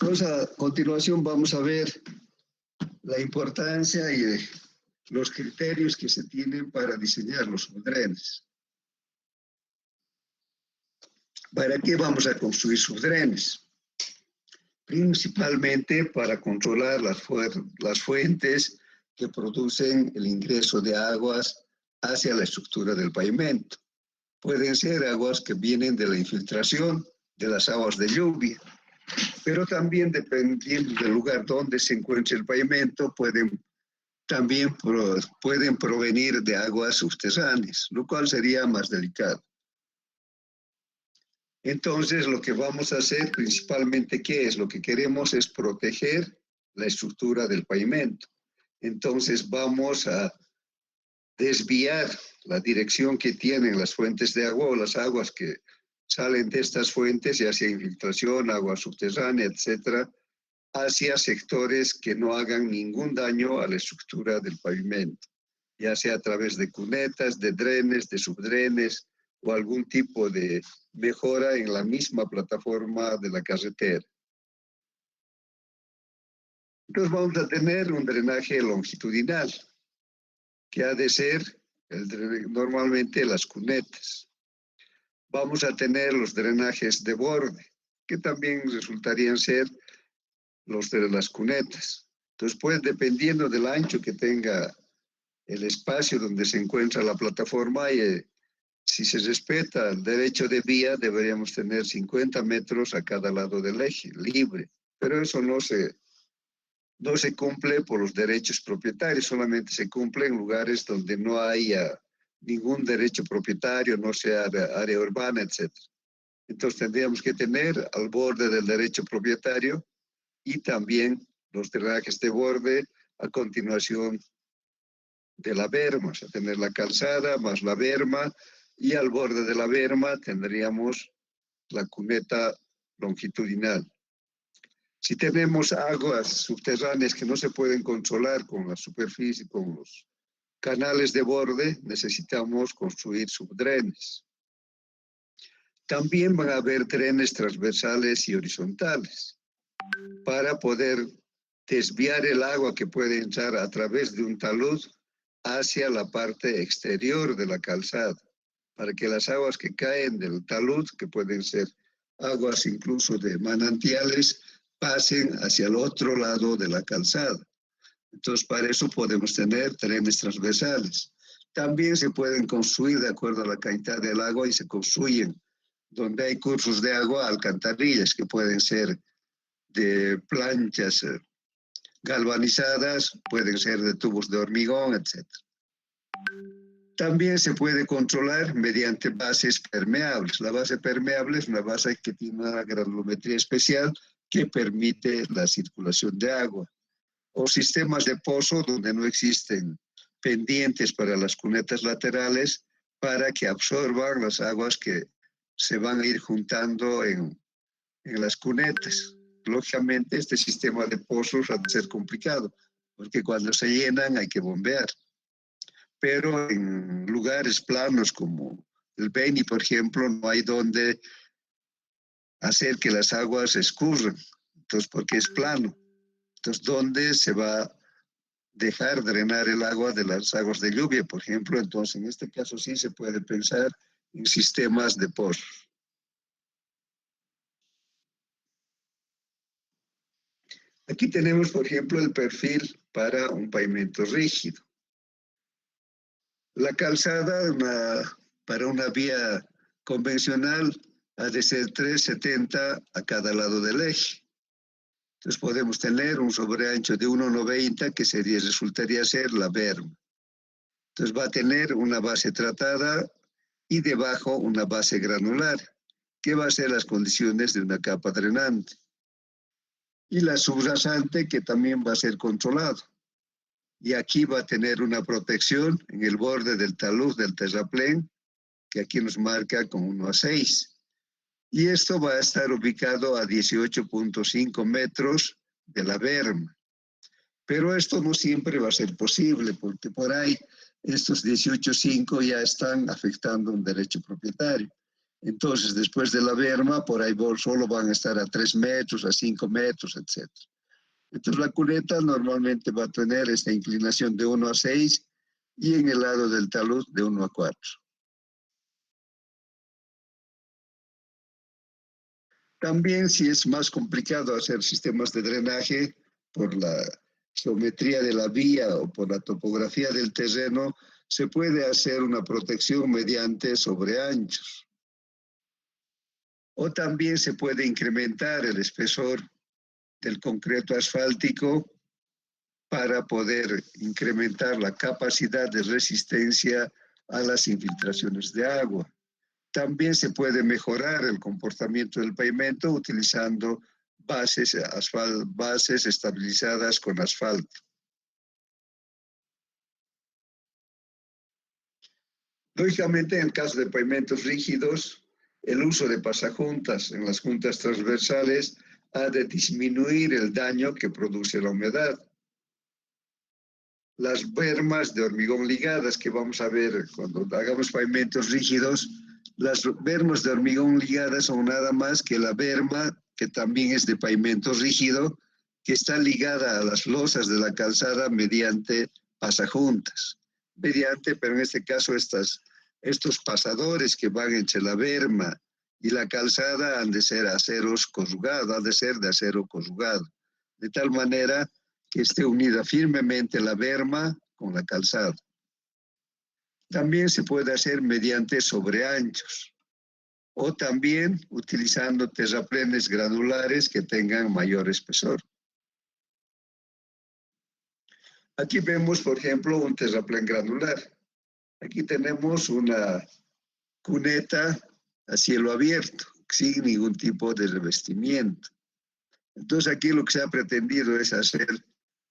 A continuación vamos a ver la importancia y los criterios que se tienen para diseñar los subdrenes. ¿Para qué vamos a construir subdrenes? Principalmente para controlar las fuentes que producen el ingreso de aguas hacia la estructura del pavimento. Pueden ser aguas que vienen de la infiltración de las aguas de lluvia, pero también dependiendo del lugar donde se encuentre el pavimento, pueden provenir de aguas subterráneas, lo cual sería más delicado. Entonces, lo que vamos a hacer principalmente, ¿qué es? Lo que queremos es proteger la estructura del pavimento. Entonces, vamos a desviar la dirección que tienen las fuentes de agua o las aguas que salen de estas fuentes, ya sea infiltración, agua subterránea, etcétera, hacia sectores que no hagan ningún daño a la estructura del pavimento, ya sea a través de cunetas, de drenes, de subdrenes o algún tipo de mejora en la misma plataforma de la carretera. Entonces vamos a tener un drenaje longitudinal, que ha de ser normalmente las cunetas. Vamos a tener los drenajes de borde, que también resultarían ser los de las cunetas. Entonces, pues, dependiendo del ancho que tenga el espacio donde se encuentra la plataforma, si se respeta el derecho de vía, deberíamos tener 50 metros a cada lado del eje, libre. Pero eso no se cumple por los derechos propietarios, solamente se cumple en lugares donde no haya ningún derecho propietario, no sea área urbana, etc. Entonces tendríamos que tener al borde del derecho propietario y también los drenajes de borde a continuación de la berma, o sea, tener la calzada más la berma, y al borde de la berma tendríamos la cuneta longitudinal. Si tenemos aguas subterráneas que no se pueden controlar con la superficie, con los canales de borde, necesitamos construir subdrenes. También van a haber drenes transversales y horizontales para poder desviar el agua que puede entrar a través de un talud hacia la parte exterior de la calzada, para que las aguas que caen del talud, que pueden ser aguas incluso de manantiales, pasen hacia el otro lado de la calzada. Entonces, para eso podemos tener drenes transversales. También se pueden construir de acuerdo a la calidad del agua y se construyen donde hay cursos de agua, alcantarillas que pueden ser de planchas galvanizadas, pueden ser de tubos de hormigón, etc. También se puede controlar mediante bases permeables. La base permeable es una base que tiene una granulometría especial que permite la circulación de agua. O sistemas de pozo donde no existen pendientes para las cunetas laterales para que absorban las aguas que se van a ir juntando en las cunetas. Lógicamente, este sistema de pozos ha de ser complicado, porque cuando se llenan hay que bombear. Pero en lugares planos como el Beni, por ejemplo, no hay donde hacer que las aguas escurran, entonces porque es plano. Entonces, ¿dónde se va a dejar drenar el agua de las aguas de lluvia, por ejemplo? Entonces, en este caso sí se puede pensar en sistemas de pozos. Aquí tenemos, por ejemplo, el perfil para un pavimento rígido. La calzada para una vía convencional ha de ser 3,70 a cada lado del eje. Entonces podemos tener un sobreancho de 1,90 que resultaría ser la berma. Entonces va a tener una base tratada y debajo una base granular, que va a ser las condiciones de una capa drenante. Y la subrasante, que también va a ser controlado. Y aquí va a tener una protección en el borde del talud del terraplén, que aquí nos marca con 1,6. Y esto va a estar ubicado a 18,5 metros de la berma. Pero esto no siempre va a ser posible, porque por ahí estos 18,5 ya están afectando un derecho propietario. Entonces, después de la berma, por ahí solo van a estar a 3 metros, a 5 metros, etc. Entonces, la cuneta normalmente va a tener esta inclinación de 1 a 6 y en el lado del talud de 1 a 4. También, si es más complicado hacer sistemas de drenaje por la geometría de la vía o por la topografía del terreno, se puede hacer una protección mediante sobreanchos. O también se puede incrementar el espesor del concreto asfáltico para poder incrementar la capacidad de resistencia a las infiltraciones de agua. También se puede mejorar el comportamiento del pavimento utilizando bases estabilizadas con asfalto. Lógicamente, en el caso de pavimentos rígidos, el uso de pasajuntas en las juntas transversales ha de disminuir el daño que produce la humedad. Las bermas de hormigón ligadas que vamos a ver cuando hagamos pavimentos rígidos, las bermas de hormigón ligadas son nada más que la berma, que también es de pavimento rígido, que está ligada a las losas de la calzada mediante pasajuntas. Pero en este caso estos pasadores que van entre la berma y la calzada han de ser aceros corrugados, han de ser de acero corrugado, de tal manera que esté unida firmemente la berma con la calzada. También se puede hacer mediante sobreanchos o también utilizando terraplenes granulares que tengan mayor espesor. Aquí vemos, por ejemplo, un terraplén granular. Aquí tenemos una cuneta a cielo abierto, sin ningún tipo de revestimiento. Entonces aquí lo que se ha pretendido es hacer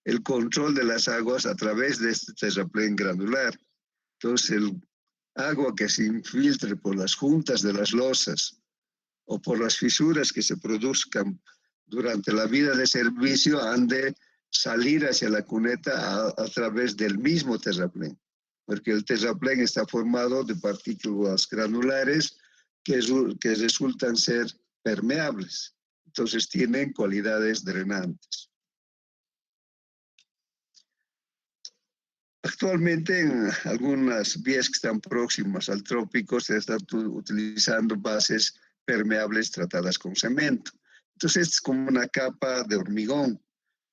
el control de las aguas a través de este terraplén granular. Entonces el agua que se infiltre por las juntas de las losas o por las fisuras que se produzcan durante la vida de servicio han de salir hacia la cuneta a través del mismo terraplén, porque el terraplén está formado de partículas granulares que resultan ser permeables. Entonces tienen cualidades drenantes. Actualmente en algunas vías que están próximas al trópico se están utilizando bases permeables tratadas con cemento. Entonces es como una capa de hormigón,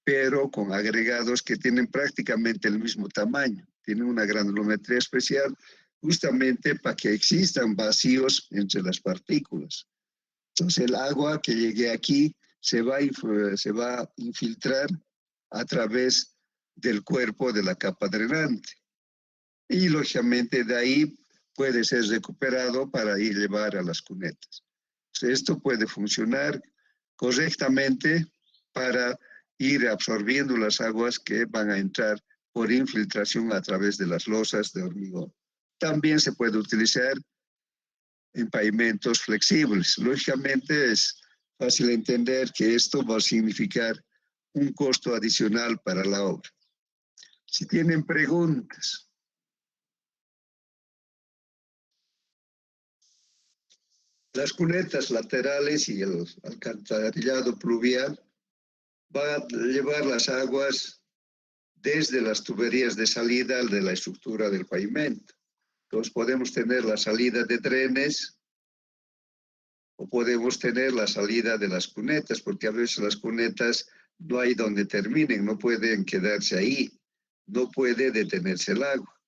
pero con agregados que tienen prácticamente el mismo tamaño. Tienen una granulometría especial justamente para que existan vacíos entre las partículas. Entonces el agua que llegue aquí se va a infiltrar a través del cuerpo de la capa drenante. Y lógicamente de ahí puede ser recuperado para ir llevar a las cunetas. Entonces, esto puede funcionar correctamente para ir absorbiendo las aguas que van a entrar por infiltración a través de las losas de hormigón. También se puede utilizar en pavimentos flexibles. Lógicamente es fácil entender que esto va a significar un costo adicional para la obra. Si tienen preguntas. Las cunetas laterales y el alcantarillado pluvial van a llevar las aguas desde las tuberías de salida de la estructura del pavimento. Entonces podemos tener la salida de drenes o podemos tener la salida de las cunetas, porque a veces las cunetas no hay donde terminen, no pueden quedarse ahí, no puede detenerse el agua.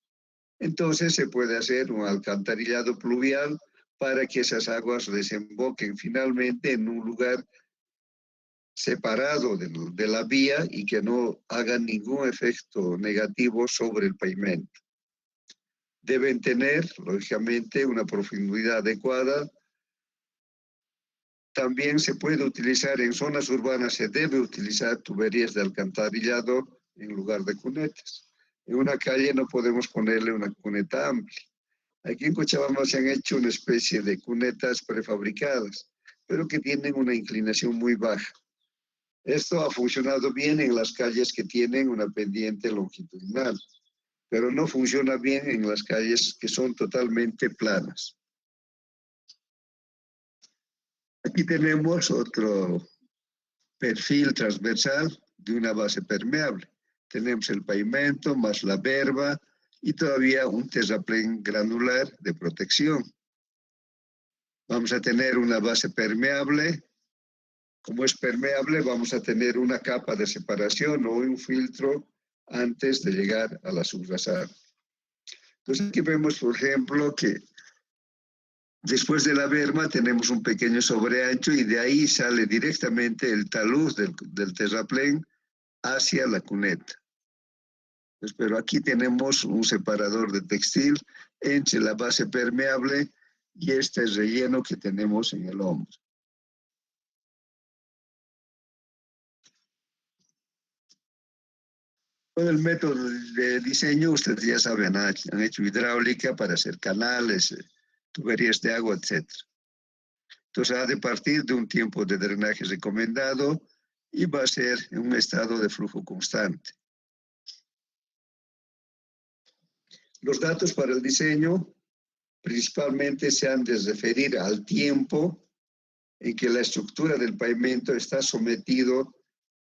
Entonces se puede hacer un alcantarillado pluvial para que esas aguas desemboquen finalmente en un lugar separado de la vía y que no hagan ningún efecto negativo sobre el pavimento. Deben tener, lógicamente, una profundidad adecuada. También se puede utilizar en zonas urbanas, se debe utilizar tuberías de alcantarillado en lugar de cunetas. En una calle no podemos ponerle una cuneta amplia. Aquí en Cochabamba se han hecho una especie de cunetas prefabricadas, pero que tienen una inclinación muy baja. Esto ha funcionado bien en las calles que tienen una pendiente longitudinal, pero no funciona bien en las calles que son totalmente planas. Aquí tenemos otro perfil transversal de una base permeable. Tenemos el pavimento más la verva y todavía un terraplén granular de protección. Vamos a tener una base permeable. Como es permeable, vamos a tener una capa de separación o un filtro antes de llegar a la subrasada. Entonces aquí vemos, por ejemplo, que después de la berma tenemos un pequeño sobreancho y de ahí sale directamente el talud del terraplén hacia la cuneta. Pues, pero aquí tenemos un separador de textil entre la base permeable y este relleno que tenemos en el hombro. Con el método de diseño, ustedes ya saben, han hecho hidráulica para hacer canales, tuberías de agua, etc. Entonces ha de partir de un tiempo de drenaje recomendado y va a ser en un estado de flujo constante. Los datos para el diseño principalmente se han de referir al tiempo en que la estructura del pavimento está sometido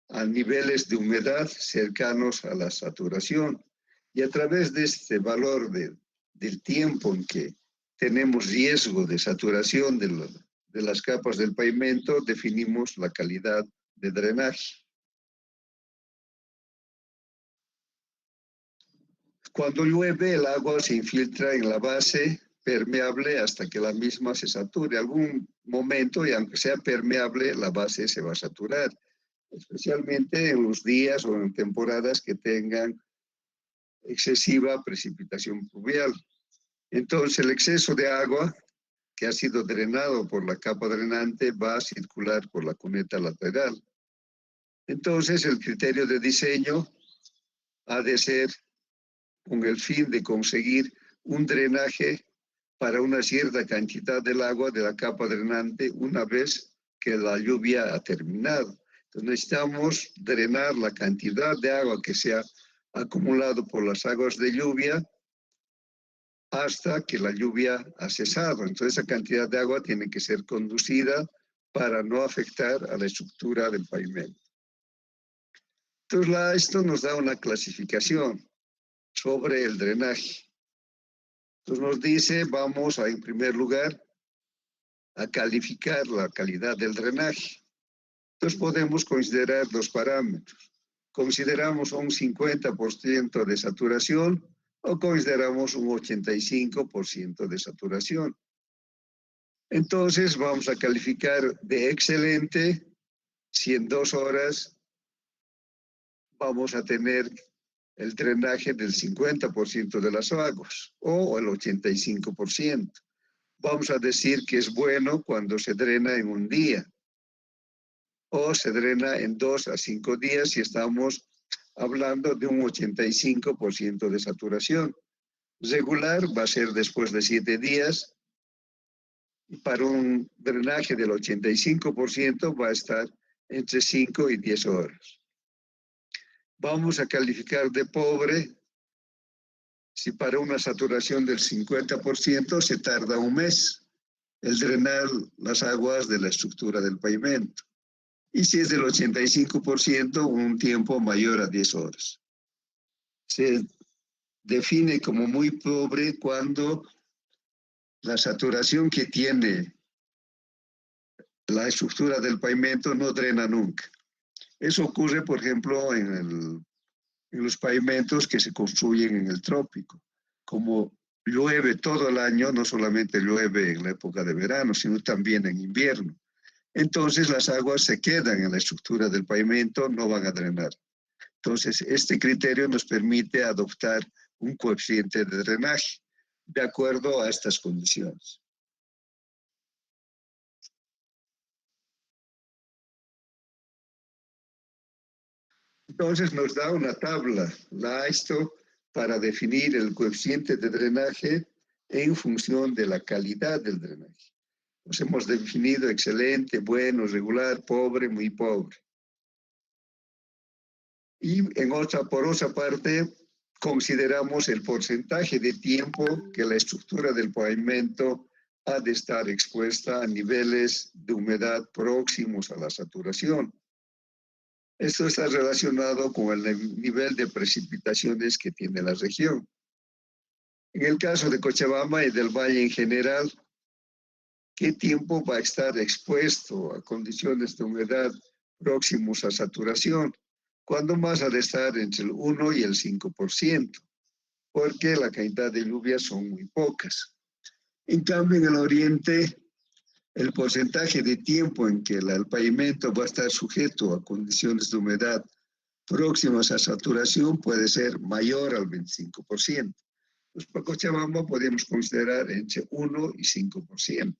a niveles de humedad cercanos a la saturación. Y a través de este valor del tiempo en que tenemos riesgo de saturación de las capas del pavimento, definimos la calidad de drenaje. Cuando llueve, el agua se infiltra en la base permeable hasta que la misma se sature. Algún momento, y aunque sea permeable, la base se va a saturar, especialmente en los días o en temporadas que tengan excesiva precipitación pluvial. Entonces, el exceso de agua que ha sido drenado por la capa drenante va a circular por la cuneta lateral. Entonces, el criterio de diseño ha de ser con el fin de conseguir un drenaje para una cierta cantidad del agua de la capa drenante una vez que la lluvia ha terminado. Entonces necesitamos drenar la cantidad de agua que se ha acumulado por las aguas de lluvia hasta que la lluvia ha cesado. Entonces esa cantidad de agua tiene que ser conducida para no afectar a la estructura del pavimento. Entonces esto nos da una clasificación sobre el drenaje. Entonces nos dice, vamos a, en primer lugar, a calificar la calidad del drenaje. Entonces podemos considerar dos parámetros. Consideramos un 50% de saturación o consideramos un 85% de saturación. Entonces vamos a calificar de excelente si en 2 horas vamos a tener el drenaje del 50% de las aguas o el 85%. Vamos a decir que es bueno cuando se drena en un día o se drena en 2 a 5 días si estamos hablando de un 85% de saturación. Regular va a ser después de 7 días. Para un drenaje del 85% va a estar entre 5 y 10 horas. Vamos a calificar de pobre si para una saturación del 50% se tarda un mes el drenar las aguas de la estructura del pavimento. Y si es del 85%, un tiempo mayor a 10 horas. Se define como muy pobre cuando la saturación que tiene la estructura del pavimento no drena nunca. Eso ocurre, por ejemplo, en los pavimentos que se construyen en el trópico. Como llueve todo el año, no solamente llueve en la época de verano, sino también en invierno. Entonces las aguas se quedan en la estructura del pavimento, no van a drenar. Entonces este criterio nos permite adoptar un coeficiente de drenaje de acuerdo a estas condiciones. Entonces nos da una tabla, la AISTO, para definir el coeficiente de drenaje en función de la calidad del drenaje. Nos hemos definido excelente, bueno, regular, pobre, muy pobre. Y por otra parte, consideramos el porcentaje de tiempo que la estructura del pavimento ha de estar expuesta a niveles de humedad próximos a la saturación. Esto está relacionado con el nivel de precipitaciones que tiene la región. En el caso de Cochabamba y del valle en general, ¿qué tiempo va a estar expuesto a condiciones de humedad próximos a saturación? ¿Cuándo más ha de estar entre el 1 y el 5%? Porque la cantidad de lluvias son muy pocas. En cambio, en el oriente, el porcentaje de tiempo en que el pavimento va a estar sujeto a condiciones de humedad próximas a saturación puede ser mayor al 25%. Pues para Cochabamba podemos considerar entre 1 y 5%.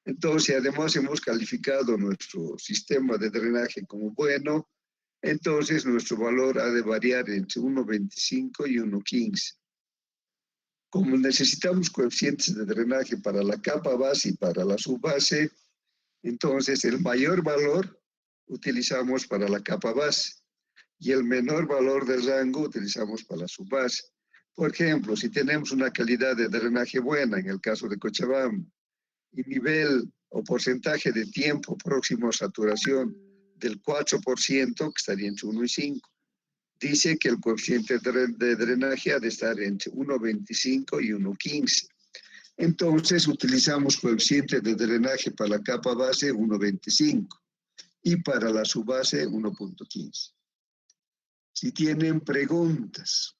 Entonces, además hemos calificado nuestro sistema de drenaje como bueno, entonces nuestro valor ha de variar entre 1,25 y 1,15. Como necesitamos coeficientes de drenaje para la capa base y para la subbase, entonces el mayor valor utilizamos para la capa base y el menor valor del rango utilizamos para la subbase. Por ejemplo, si tenemos una calidad de drenaje buena, en el caso de Cochabamba, y nivel o porcentaje de tiempo próximo a saturación del 4%, que estaría entre 1 y 5, dice que el coeficiente de drenaje ha de estar entre 1,25 y 1,15. Entonces utilizamos coeficiente de drenaje para la capa base 1,25 y para la subbase 1,15. Si tienen preguntas.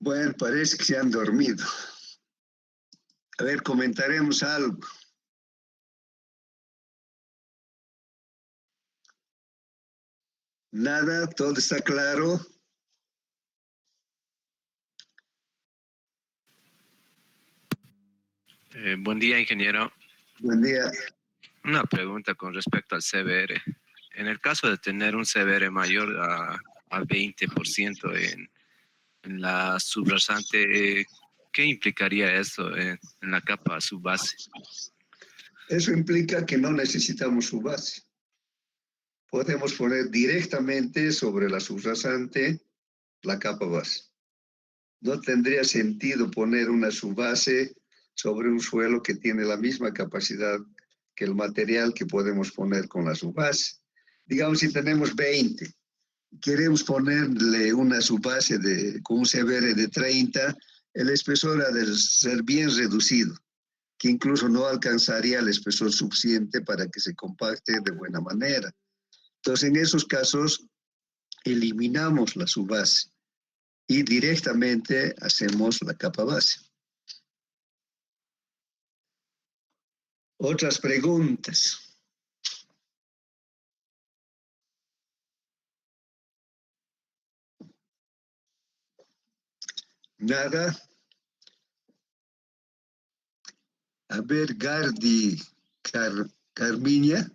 Bueno, parece que se han dormido. A ver, comentaremos algo. Nada, todo está claro. Buen día, ingeniero. Buen día. Una pregunta con respecto al CBR. En el caso de tener un CBR mayor a 20% en la subrasante, ¿qué implicaría eso en la capa subbase? Eso implica que no necesitamos subbase. Podemos poner directamente sobre la subrasante la capa base. No tendría sentido poner una subbase sobre un suelo que tiene la misma capacidad que el material que podemos poner con la subbase. Digamos, si tenemos 20, queremos ponerle una subbase con un CBR de 30, el espesor ha de ser bien reducido, que incluso no alcanzaría el espesor suficiente para que se compacte de buena manera. Entonces, en esos casos, eliminamos la subbase y directamente hacemos la capa base. Otras preguntas. Nada. A ver, Gardi Carmiña.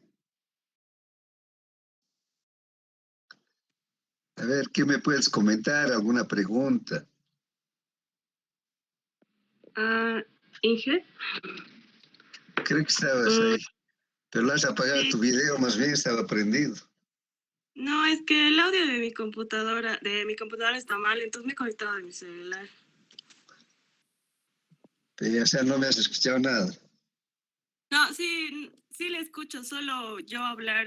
A ver, ¿qué me puedes comentar? ¿Alguna pregunta? Inge. Creo que estabas ahí. Pero lo has apagado Sí. Tu video, más bien estaba prendido. No, es que el audio de mi computadora está mal, entonces me he conectado de mi celular. O sea, no me has escuchado nada. No, sí le escucho, solo yo hablar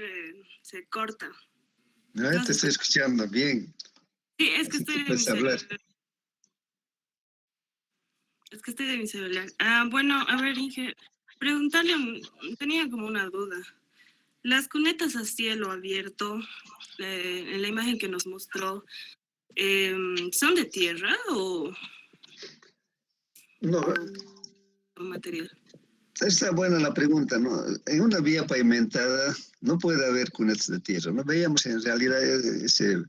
se corta. No, te estoy escuchando bien. Sí, es que Así estoy que de mi puedes hablar. celular. Es que estoy de mi celular. Bueno, a ver, Inge, tenía como una duda. Las cunetas a cielo abierto, en la imagen que nos mostró, ¿son de tierra o No, material? está buena la pregunta, ¿no? En una vía pavimentada no puede haber cunetas de tierra, ¿no? Veíamos en realidad esa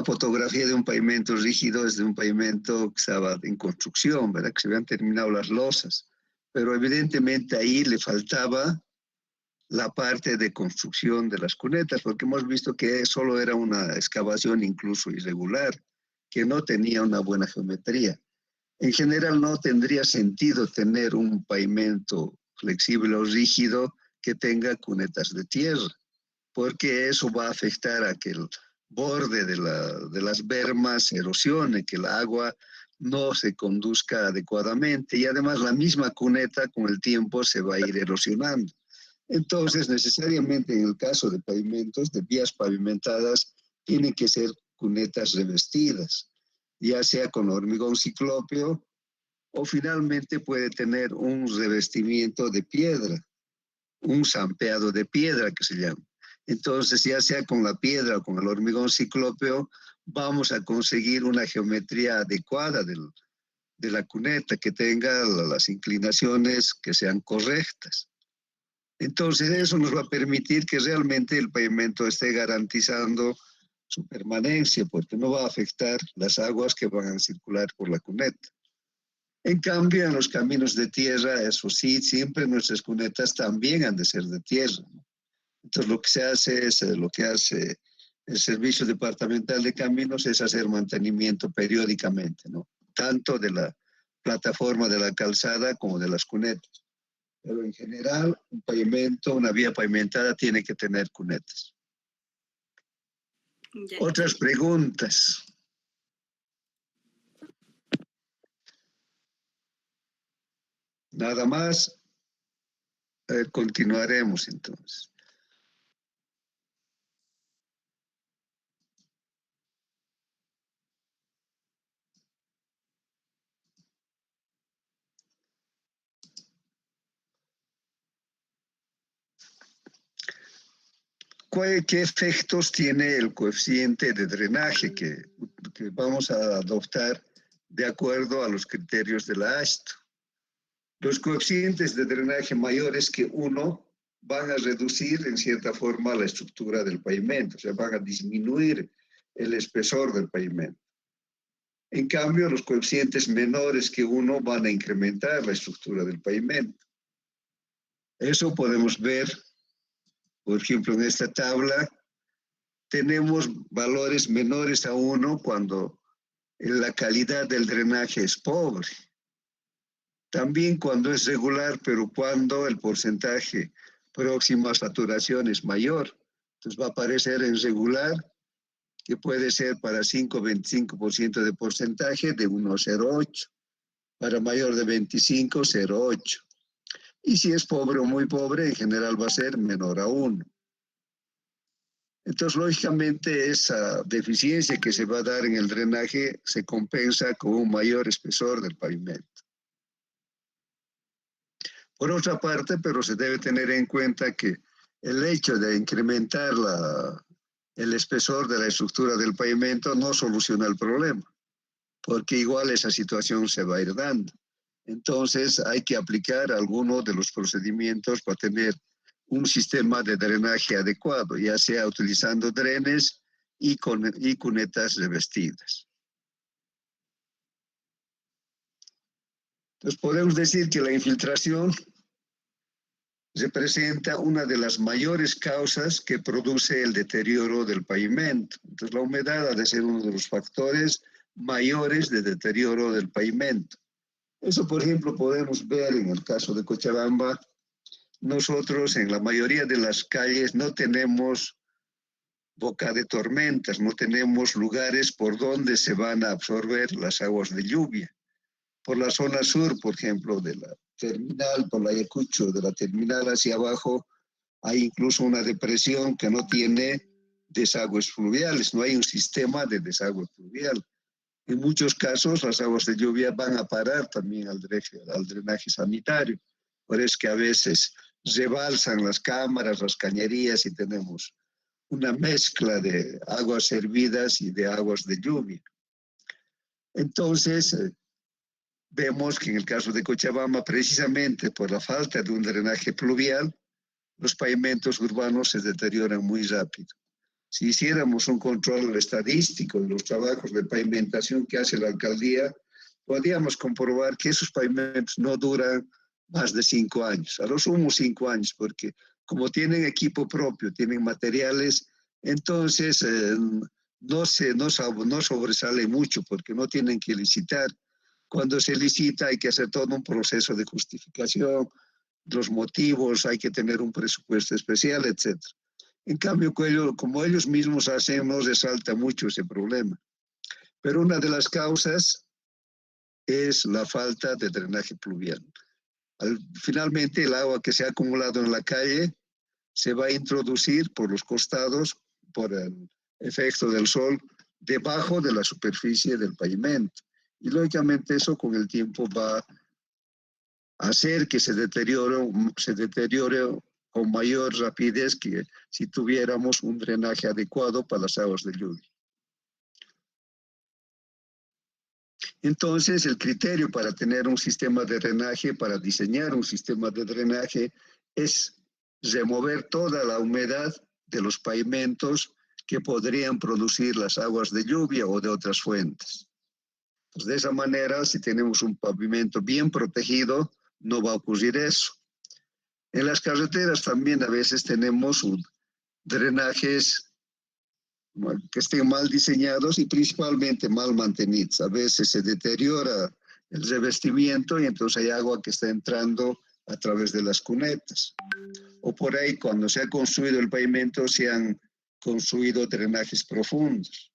fotografía de un pavimento rígido es de un pavimento que estaba en construcción, ¿verdad? Que se habían terminado las losas. Pero evidentemente ahí le faltaba la parte de construcción de las cunetas, porque hemos visto que solo era una excavación incluso irregular, que no tenía una buena geometría. En general no tendría sentido tener un pavimento flexible o rígido que tenga cunetas de tierra, porque eso va a afectar a que el borde de las bermas se erosione, que el agua no se conduzca adecuadamente y además la misma cuneta con el tiempo se va a ir erosionando. Entonces, necesariamente en el caso de pavimentos, de vías pavimentadas, tienen que ser cunetas revestidas, ya sea con hormigón ciclópeo o finalmente puede tener un revestimiento de piedra, un zampeado de piedra que se llama. Entonces, ya sea con la piedra o con el hormigón ciclópeo, vamos a conseguir una geometría adecuada de la cuneta, que tenga las inclinaciones que sean correctas. Entonces, eso nos va a permitir que realmente el pavimento esté garantizando su permanencia, porque no va a afectar las aguas que van a circular por la cuneta. En cambio, en los caminos de tierra, eso sí, siempre nuestras cunetas también han de ser de tierra, ¿no? Entonces, lo que se hace es, lo que hace el Servicio Departamental de Caminos es hacer mantenimiento periódicamente, ¿no? Tanto de la plataforma de la calzada como de las cunetas. Pero en general, un pavimento, una vía pavimentada tiene que tener cunetas. Ya. Otras preguntas. Nada más. Continuaremos entonces. ¿Qué efectos tiene el coeficiente de drenaje que vamos a adoptar de acuerdo a los criterios de la ASTO? Los coeficientes de drenaje mayores que 1 van a reducir en cierta forma la estructura del pavimento, o sea, van a disminuir el espesor del pavimento. En cambio, los coeficientes menores que 1 van a incrementar la estructura del pavimento. Eso podemos ver. Por ejemplo, en esta tabla tenemos valores menores a 1 cuando la calidad del drenaje es pobre. También cuando es regular, pero cuando el porcentaje próximo a saturación es mayor. Entonces va a aparecer en regular, que puede ser para 5,25% de porcentaje de 1,08. Para mayor de 25, 0,8. Y si es pobre o muy pobre, en general va a ser menor a 1. Entonces, lógicamente, esa deficiencia que se va a dar en el drenaje se compensa con un mayor espesor del pavimento. Por otra parte, pero se debe tener en cuenta que el hecho de incrementar el espesor de la estructura del pavimento no soluciona el problema, porque igual esa situación se va a ir dando. Entonces, hay que aplicar algunos de los procedimientos para tener un sistema de drenaje adecuado, ya sea utilizando drenes y cunetas revestidas. Entonces, podemos decir que la infiltración representa una de las mayores causas que produce el deterioro del pavimento. Entonces, la humedad ha de ser uno de los factores mayores de deterioro del pavimento. Eso, por ejemplo, podemos ver en el caso de Cochabamba. Nosotros en la mayoría de las calles no tenemos boca de tormentas, no tenemos lugares por donde se van a absorber las aguas de lluvia. Por la zona sur, por ejemplo, de la terminal, por la Ayacucho, de la terminal hacia abajo, hay incluso una depresión que no tiene desagües fluviales, no hay un sistema de desagüe fluvial. En muchos casos las aguas de lluvia van a parar también al drenaje sanitario. Por eso que a veces rebalsan las cámaras, las cañerías y tenemos una mezcla de aguas hervidas y de aguas de lluvia. Entonces, vemos que en el caso de Cochabamba, precisamente por la falta de un drenaje pluvial, los pavimentos urbanos se deterioran muy rápido. Si hiciéramos un control estadístico de los trabajos de pavimentación que hace la alcaldía, podríamos comprobar que esos pavimentos no duran más de 5 años, a lo sumo 5 años, porque como tienen equipo propio, tienen materiales, entonces no sobresale mucho porque no tienen que licitar. Cuando se licita hay que hacer todo un proceso de justificación, los motivos, hay que tener un presupuesto especial, etc. En cambio, como ellos mismos hacen, no resalta mucho ese problema. Pero una de las causas es la falta de drenaje pluvial. Finalmente, el agua que se ha acumulado en la calle se va a introducir por los costados, por el efecto del sol, debajo de la superficie del pavimento. Y lógicamente eso con el tiempo va a hacer que se deteriore con mayor rapidez que si tuviéramos un drenaje adecuado para las aguas de lluvia. Entonces, el criterio para tener un sistema de drenaje, para diseñar un sistema de drenaje, es remover toda la humedad de los pavimentos que podrían producir las aguas de lluvia o de otras fuentes. Pues de esa manera, si tenemos un pavimento bien protegido, no va a ocurrir eso. En las carreteras también a veces tenemos drenajes que estén mal diseñados y principalmente mal mantenidos. A veces se deteriora el revestimiento y entonces hay agua que está entrando a través de las cunetas. O por ahí, cuando se ha construido el pavimento, se han construido drenajes profundos.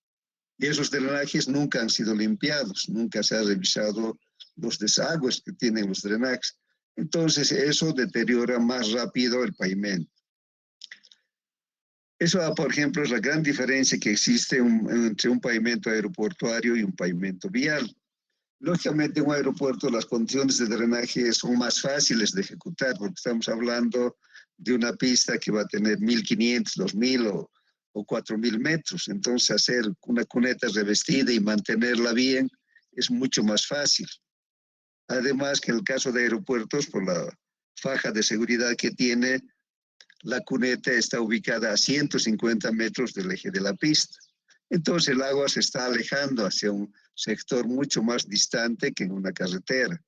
Y esos drenajes nunca han sido limpiados, nunca se ha revisado los desagües que tienen los drenajes. Entonces, eso deteriora más rápido el pavimento. Eso, por ejemplo, es la gran diferencia que existe entre un pavimento aeroportuario y un pavimento vial. Lógicamente, en un aeropuerto las condiciones de drenaje son más fáciles de ejecutar, porque estamos hablando de una pista que va a tener 1.500, 2.000 o 4.000 metros. Entonces, hacer una cuneta revestida y mantenerla bien es mucho más fácil. Además, que en el caso de aeropuertos, por la faja de seguridad que tiene, la cuneta está ubicada a 150 metros del eje de la pista. Entonces el agua se está alejando hacia un sector mucho más distante que en una carretera.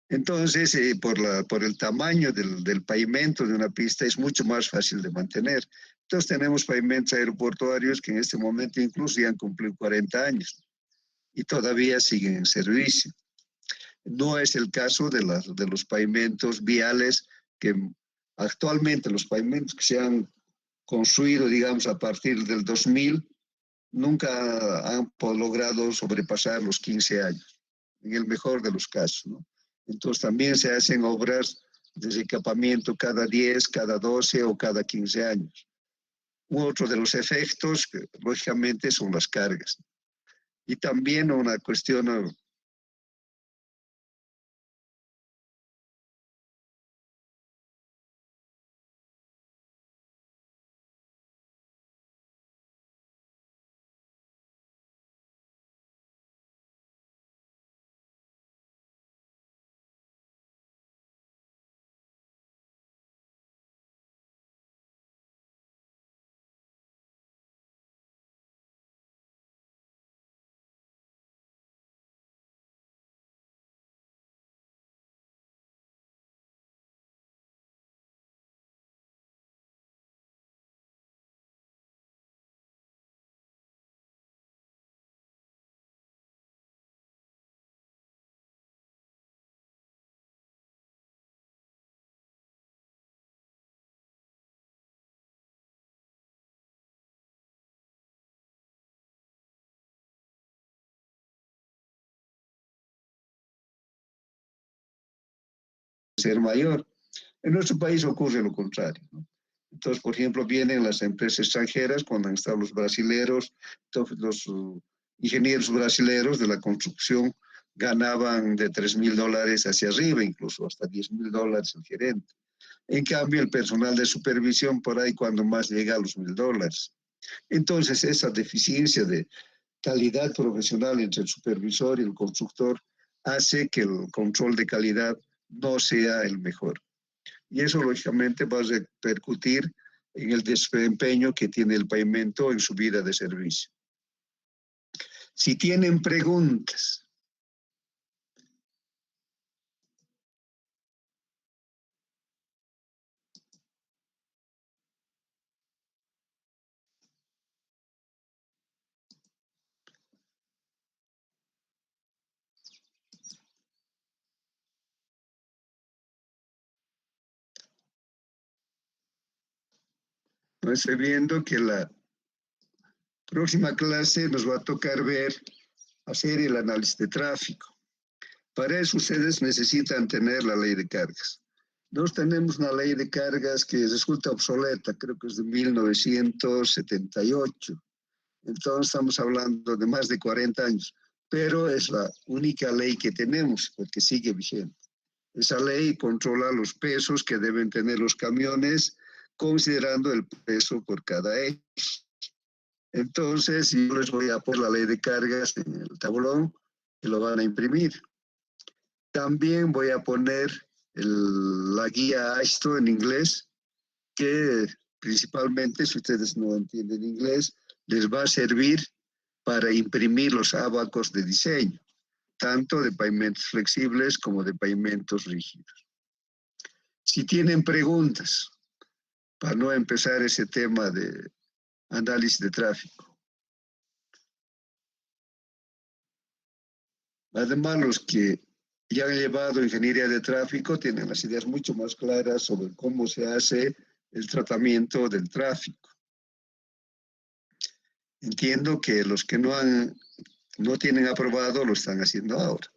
Entonces, por el tamaño del pavimento de una pista es mucho más fácil de mantener. Entonces tenemos pavimentos aeroportuarios que en este momento incluso ya han cumplido 40 años y todavía siguen en servicio. No es el caso de los pavimentos viales que actualmente los pavimentos que se han construido, digamos, a partir del 2000, nunca han logrado sobrepasar los 15 años, en el mejor de los casos, ¿no? Entonces también se hacen obras de recapamiento cada 10, cada 12 o cada 15 años. Otro de los efectos, lógicamente, son las cargas. Y también una cuestión ser mayor. En nuestro país ocurre lo contrario, ¿no? Entonces, por ejemplo, vienen las empresas extranjeras, cuando han estado los brasileros, los ingenieros brasileros de la construcción ganaban de $3.000 hacia arriba, incluso hasta $10.000 el gerente. En cambio, el personal de supervisión por ahí cuando más llega a los $1.000. Entonces, esa deficiencia de calidad profesional entre el supervisor y el constructor hace que el control de calidad no sea el mejor. Y eso lógicamente va a repercutir en el desempeño que tiene el pavimento en su vida de servicio. Si tienen preguntas. Estoy viendo que la próxima clase nos va a tocar hacer el análisis de tráfico. Para eso ustedes necesitan tener la ley de cargas. Nosotros tenemos una ley de cargas que resulta obsoleta, creo que es de 1978. Entonces estamos hablando de más de 40 años, pero es la única ley que tenemos porque sigue vigente. Esa ley controla los pesos que deben tener los camiones, considerando el peso por cada eje. Entonces, yo les voy a poner la ley de cargas en el tablón y lo van a imprimir. También voy a poner la guía AISTO en inglés, que principalmente, si ustedes no entienden inglés, les va a servir para imprimir los ábacos de diseño, tanto de pavimentos flexibles como de pavimentos rígidos. Si tienen preguntas, para no empezar ese tema de análisis de tráfico. Además, los que ya han llevado ingeniería de tráfico tienen las ideas mucho más claras sobre cómo se hace el tratamiento del tráfico. Entiendo que los que no tienen aprobado lo están haciendo ahora.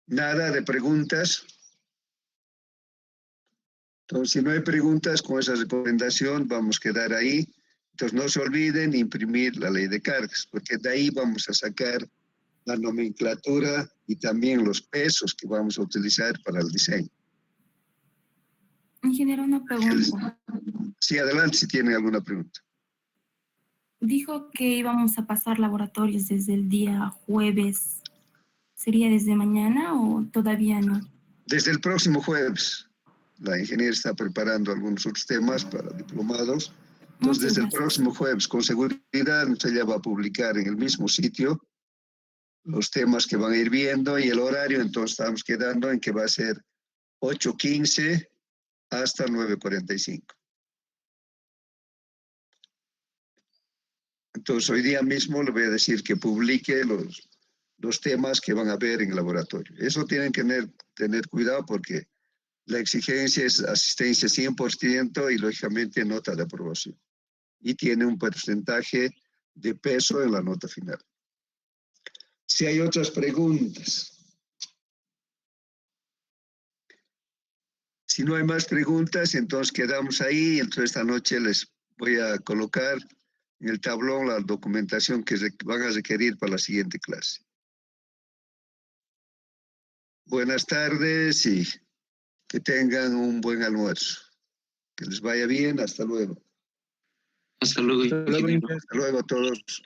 Nada de preguntas. Entonces, si no hay preguntas con esa recomendación, vamos a quedar ahí. Entonces, no se olviden imprimir la ley de cargas, porque de ahí vamos a sacar la nomenclatura y también los pesos que vamos a utilizar para el diseño. Ingeniero, una pregunta. Sí, adelante si tienen alguna pregunta. Dijo que íbamos a pasar laboratorios desde el día jueves. ¿Sería desde mañana o todavía no? Desde el próximo jueves. La ingeniera está preparando algunos otros temas para diplomados. Entonces, desde el próximo jueves, con seguridad, ella va a publicar en el mismo sitio los temas que van a ir viendo y el horario. Entonces, estamos quedando en que va a ser 8:15 hasta 9:45. Entonces, hoy día mismo le voy a decir que publique los temas que van a ver en el laboratorio. Eso tienen que tener cuidado porque la exigencia es asistencia 100% y, lógicamente, nota de aprobación. Y tiene un porcentaje de peso en la nota final. Si hay otras preguntas. Si no hay más preguntas, entonces quedamos ahí. Entonces, esta noche les voy a colocar en el tablón la documentación que van a requerir para la siguiente clase. Buenas tardes y que tengan un buen almuerzo. Que les vaya bien. Hasta luego. Hasta luego. Hasta luego a todos.